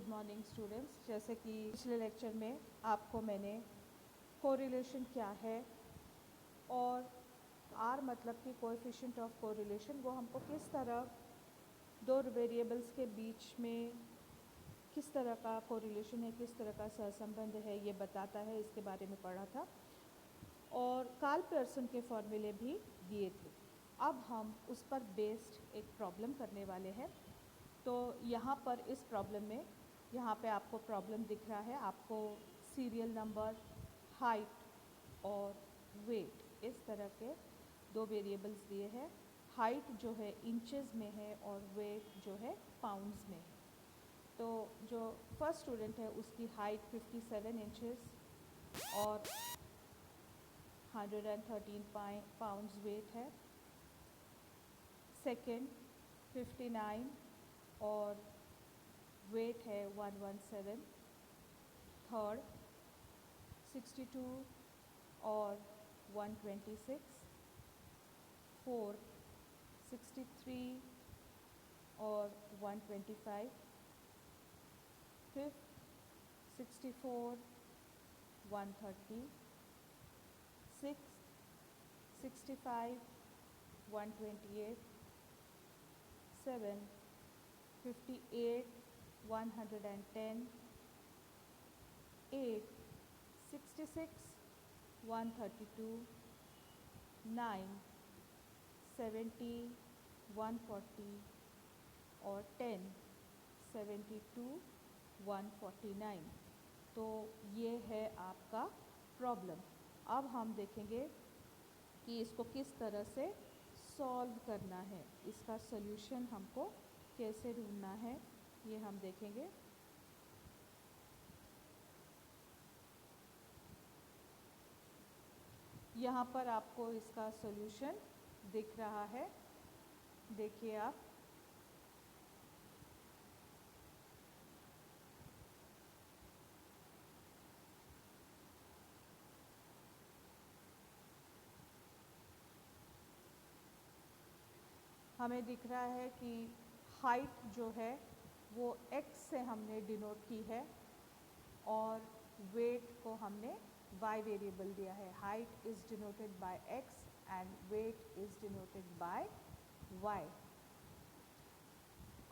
Morning students, जैसे कि पिछले लेक्चर में आपको मैंने कोरिलेशन क्या है और आर मतलब कि कोएफिशिएंट ऑफ कोरिलेशन, वो हमको किस तरह दो वेरिएबल्स के बीच में किस तरह का कोरिलेशन है, किस तरह का सहसंबंध है, ये बताता है। इसके बारे में पढ़ा था और कार्ल पियर्सन के फॉर्मूले भी दिए थे। अब हम उस पर बेस्ड एक प्रॉब्लम करने वाले हैं। तो यहाँ पर इस प्रॉब्लम में, यहाँ पे आपको प्रॉब्लम दिख रहा है, आपको सीरियल नंबर, हाइट और वेट, इस तरह के दो वेरिएबल्स दिए हैं। हाइट जो है इंचेस में है और वेट जो है पाउंड्स में है। तो जो फर्स्ट स्टूडेंट है उसकी हाइट 57 इंचेस और 113 पाउंड्स वेट है। सेकेंड 59 और वेट है 117। थर्ड 62 और 126। फोर्थ 63 और 125। फिफ्थ 64 130। सिक्स्थ 65 128। सेवन 58 110। 8 66 132। 9 70 140 और 10 72 149। तो ये है आपका प्रॉब्लम। अब हम देखेंगे कि इसको किस तरह से सॉल्व करना है, इसका सॉल्यूशन हमको कैसे ढूंढना है, ये हम देखेंगे। यहाँ पर आपको इसका सॉल्यूशन दिख रहा है, देखिए आप। हमें दिख रहा है कि हाइट जो है वो x से हमने डिनोट की है और वेट को हमने y वेरिएबल दिया है। Height is denoted by x and weight is denoted by y।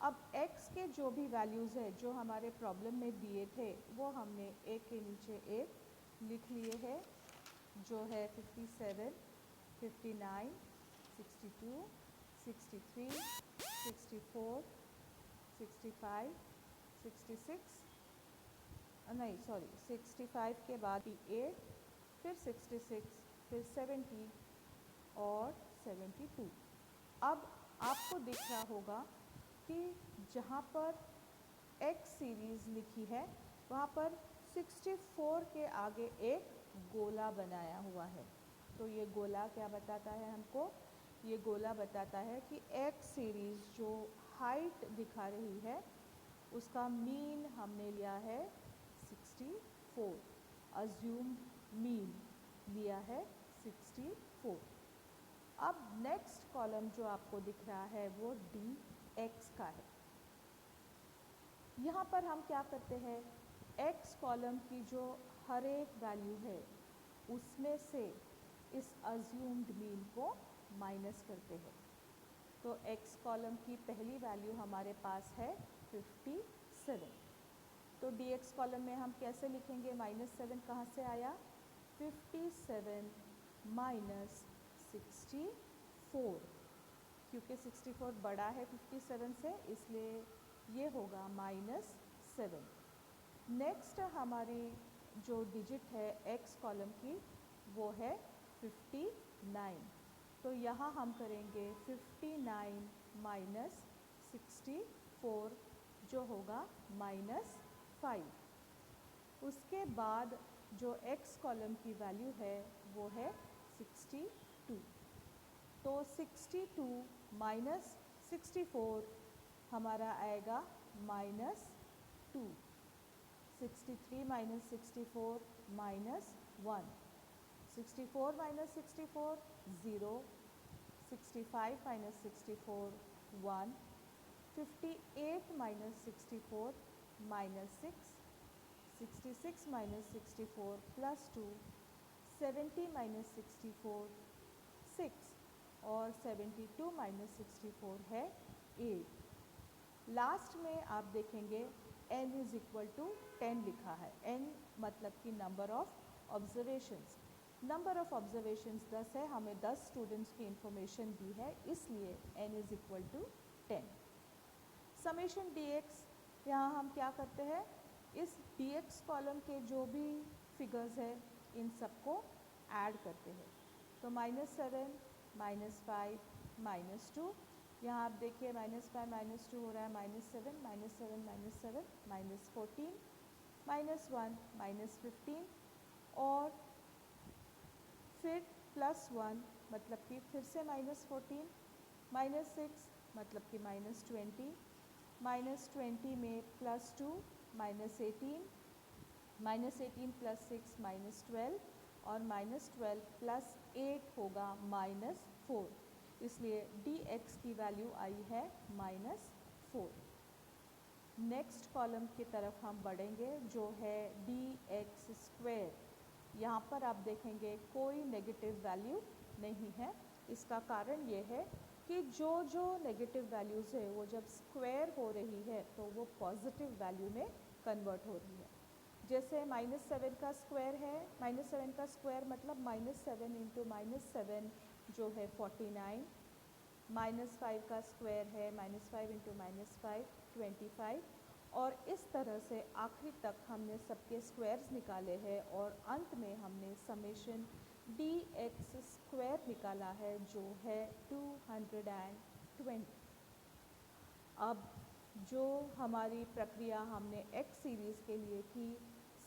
अब x के जो भी वैल्यूज़ है जो हमारे प्रॉब्लम में दिए थे वो हमने एक के नीचे एक लिख लिए हैं, जो है 57, 59, 62, 63, 64, 65, 66, नहीं सॉरी 65 के बाद 8, फिर 66, फिर 70 और 72। अब आपको दिख रहा होगा कि जहाँ पर x सीरीज़ लिखी है वहाँ पर 64 के आगे एक गोला बनाया हुआ है। तो ये गोला क्या बताता है हमको? ये गोला बताता है कि x सीरीज़ जो हाइट दिखा रही है उसका मीन हमने लिया है 64। अज्यूम्ड मीन लिया है 64। अब नेक्स्ट कॉलम जो आपको दिख रहा है वो dx का है। यहाँ पर हम क्या करते हैं, x कॉलम की जो हर एक वैल्यू है उसमें से इस अज्यूम्ड मीन को माइनस करते हैं। तो x कॉलम की पहली वैल्यू हमारे पास है 57। तो dx कॉलम में हम कैसे लिखेंगे? -7 कहाँ से आया? 57 माइनस 64, क्योंकि 64 बड़ा है 57 से, इसलिए ये होगा -7। नेक्स्ट हमारी जो डिजिट है x कॉलम की वो है 59। तो यहाँ हम करेंगे 59 माइनस 64 जो होगा -5। उसके बाद जो x कॉलम की वैल्यू है वो है 62। तो 62 माइनस 64 हमारा आएगा -2। 63 minus 64 -1। 64 minus 64 0। 65 minus 64 1। 58 minus 64 minus 6, 66 minus 64 plus 2, 70 minus 64 6 और 72 माइनस 64 है 8। लास्ट में आप देखेंगे n इज इक्वल टू 10 लिखा है। n मतलब कि number of observations. Number of observations 10 है, हमें 10 स्टूडेंट्स की इंफॉर्मेशन दी है, इसलिए n is equal to 10। Summation dx, यहाँ हम क्या करते हैं, इस dx कॉलम के जो भी फिगर्स है इन सबको ऐड करते हैं। तो -7, -5, -2, यहाँ आप देखिए -5 -2 हो रहा है -7, -7 -7 -14, -1 -15 और फिर +1 मतलब कि फिर से -14, -6 मतलब कि -20, -20 में +2 -18, -18 + 6 -12 और -12 + 8 होगा -4, इसलिए dx की वैल्यू आई है -4। नेक्स्ट कॉलम की तरफ हम बढ़ेंगे जो है dx²। यहाँ पर आप देखेंगे कोई नेगेटिव वैल्यू नहीं है। इसका कारण ये है कि जो नेगेटिव वैल्यूज़ है वो जब स्क्वायर हो रही है तो वो पॉजिटिव वैल्यू में कन्वर्ट हो रही है। जैसे -7 का स्क्वायर है, -7 का स्क्वायर मतलब -7 × -7 जो है 49, -5 का स्क्वायर है, -5 × -5 25 और इस तरह से आखिरी तक हमने सबके स्क्वायर्स निकाले हैं और अंत में हमने समेशन dx² निकाला है जो है 220। अब जो हमारी प्रक्रिया हमने x सीरीज़ के लिए की,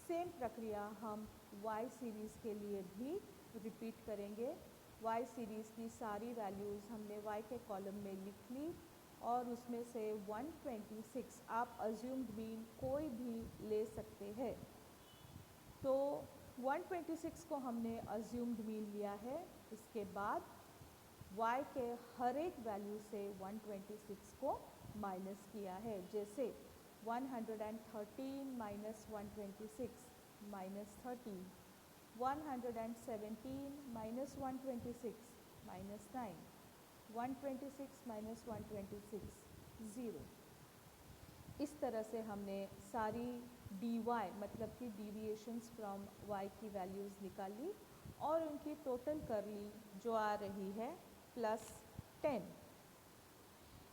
सेम प्रक्रिया हम y सीरीज़ के लिए भी रिपीट करेंगे। y सीरीज़ की सारी वैल्यूज़ हमने y के कॉलम में लिख ली और उसमें से 126 आप अज्यूम्ड मीन कोई भी ले सकते हैं। तो 126 को हमने अज्यूम्ड मीन लिया है। इसके बाद y के हर एक वैल्यू से 126 को माइनस किया है। जैसे 113 माइनस 126 -13, 117 माइनस 126 -9, 126 माइनस 126 0। इस तरह से हमने सारी dy मतलब कि डिविएशंस फ्रॉम y की वैल्यूज़ निकाली और उनकी टोटल कर ली जो आ रही है +10।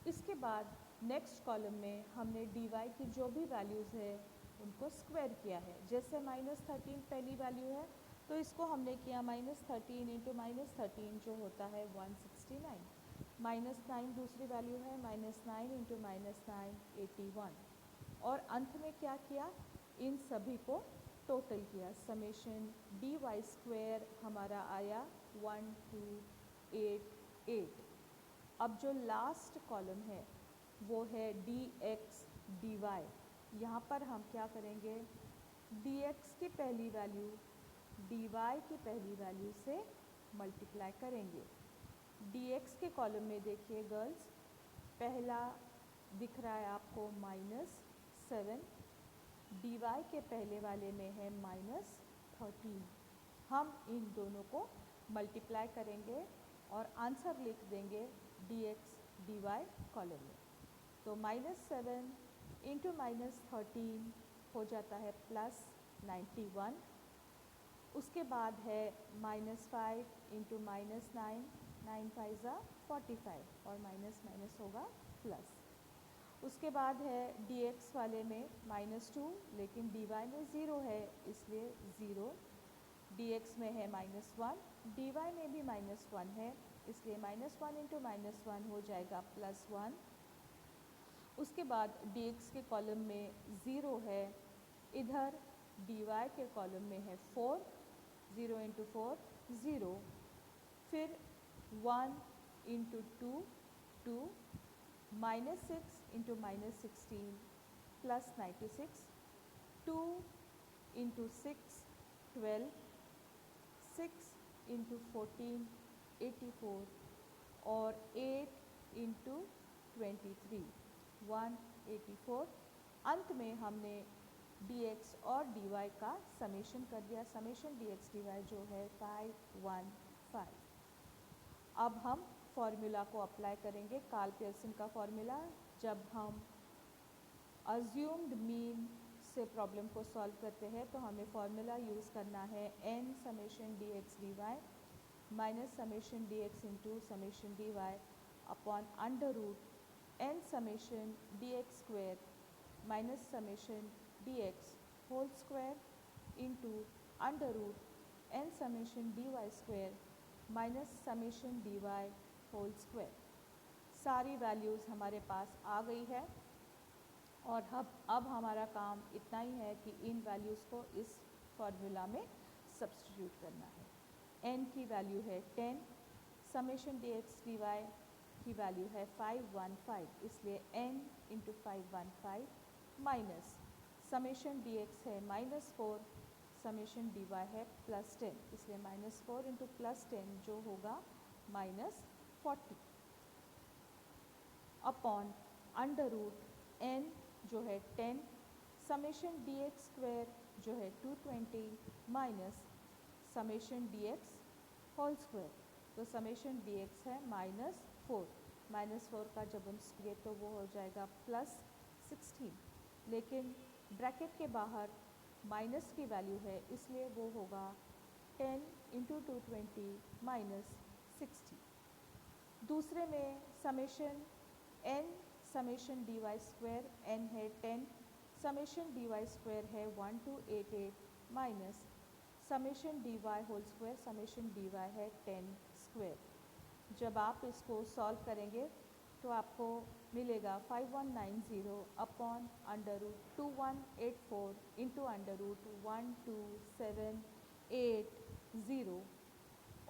इसके बाद नेक्स्ट कॉलम में हमने dy की जो भी वैल्यूज़ है उनको स्क्वायर किया है। जैसे -13 पहली वैल्यू है तो इसको हमने किया -13 × -13 जो होता है 169, -9 दूसरी वैल्यू है, -9 × -9 81 और अंत में क्या किया, इन सभी को टोटल किया। समेशन dy² हमारा आया 1288। अब जो लास्ट कॉलम है वो है dx dy। यहाँ पर हम क्या करेंगे, dx की पहली वैल्यू dy की पहली वैल्यू से मल्टीप्लाई करेंगे। dx के कॉलम में देखिए गर्ल्स, पहला दिख रहा है आपको -7, dy के पहले वाले में है -13। हम इन दोनों को मल्टीप्लाई करेंगे और आंसर लिख देंगे dx dy कॉलम में। तो -7 × -13 हो जाता है +91। उसके बाद है -5 × -9, 9 5 ज़ा 45 और माइनस माइनस होगा प्लस। उसके बाद है dx वाले में -2 लेकिन dy में 0 है इसलिए 0, dx में है -1, dy में भी -1 है इसलिए -1 × -1 हो जाएगा +1। उसके बाद dx के कॉलम में 0 है, इधर dy के कॉलम में है 4, 0 × 4 0, फिर 1 × 2 2, -6 × -16 +96, 2 × 6 12, 6 × 14 84 और 8 × 23 184 अंत में हमने dx और dy का समेशन कर दिया। समेशन dx dy जो है 515। अब हम फॉर्मूला को अप्लाई करेंगे, कार्ल पियर्सन का फॉर्मूला। जब हम अज्यूम्ड मीन से प्रॉब्लम को सॉल्व करते हैं तो हमें फॉर्मूला यूज़ करना है n summation dx dy minus summation dx into summation dy upon under root n summation dx square minus summation dx whole square into under root n summation dy square minus summation dy whole square. सारी values हमारे पास आ गई है और अब हमारा काम इतना ही है कि इन वैल्यूज़ को इस फॉर्मूला में सब्स्टिट्यूट करना है। n की वैल्यू है 10, समेशन dx dy की वैल्यू है 515, इसलिए n into 515 minus summation dx है -4, समेशन dy है +10, इसलिए -4 इंटू +10 जो होगा -40 अपॉन अंडर रूट n जो है 10, समेशन dx स्क्वायर जो है 220 minus summation dx whole square. तो समेशन dx है -4 का जब हम स्क्वायर तो वो हो जाएगा +16, लेकिन ब्रैकेट के बाहर माइनस की वैल्यू है इसलिए वो होगा 10 इंटू 220 माइनस 60। दूसरे में summation n summation dy square n है 10, समेशन dy स्क्वायर है 1288 minus summation dy whole square, summation dy है 10 स्क्वायर। जब आप इसको सॉल्व करेंगे तो आपको मिलेगा 5190 upon under root 2184 into under root 12780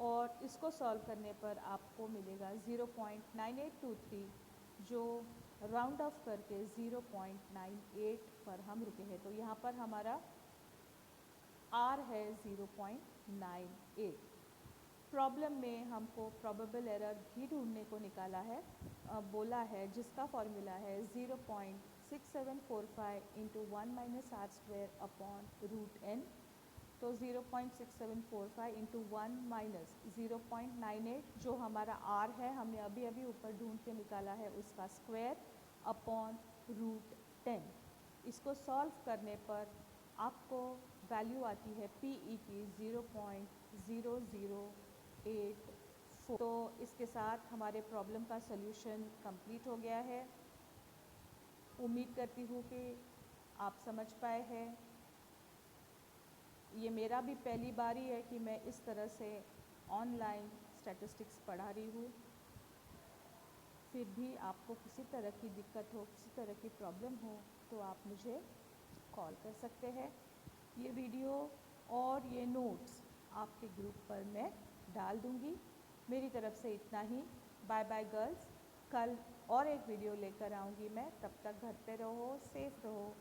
और इसको सॉल्व करने पर आपको मिलेगा 0.9823 जो राउंड ऑफ करके 0.98 पर हम रुके हैं। तो यहाँ पर हमारा R है 0.98। प्रॉब्लम में हमको प्रोबेबल एरर भी ढूंढने को निकाला है, बोला है जिसका फॉर्मूला है 0.6745 into 1 minus R square upon root n। तो 0.6745 इंटू 1 माइनस 0.98 जो हमारा r है, हमने अभी अभी ऊपर ढूंढ के निकाला है उसका स्क्वायर अपॉन रूट 10। इसको सॉल्व करने पर आपको वैल्यू आती है PE की 0.0084। तो इसके साथ हमारे प्रॉब्लम का सल्यूशन कंप्लीट हो गया है। उम्मीद करती हूँ कि आप समझ पाए हैं। ये मेरा भी पहली बार ही है कि मैं इस तरह से ऑनलाइन स्टैटिस्टिक्स पढ़ा रही हूँ। फिर भी आपको किसी तरह की दिक्कत हो, किसी तरह की प्रॉब्लम हो तो आप मुझे कॉल कर सकते हैं। ये वीडियो और ये नोट्स आपके ग्रुप पर मैं डाल दूँगी। मेरी तरफ से इतना ही। Bye bye girls. कल और एक वीडियो लेकर आऊँगी मैं, तब तक घर पे रहो, सेफ रहो।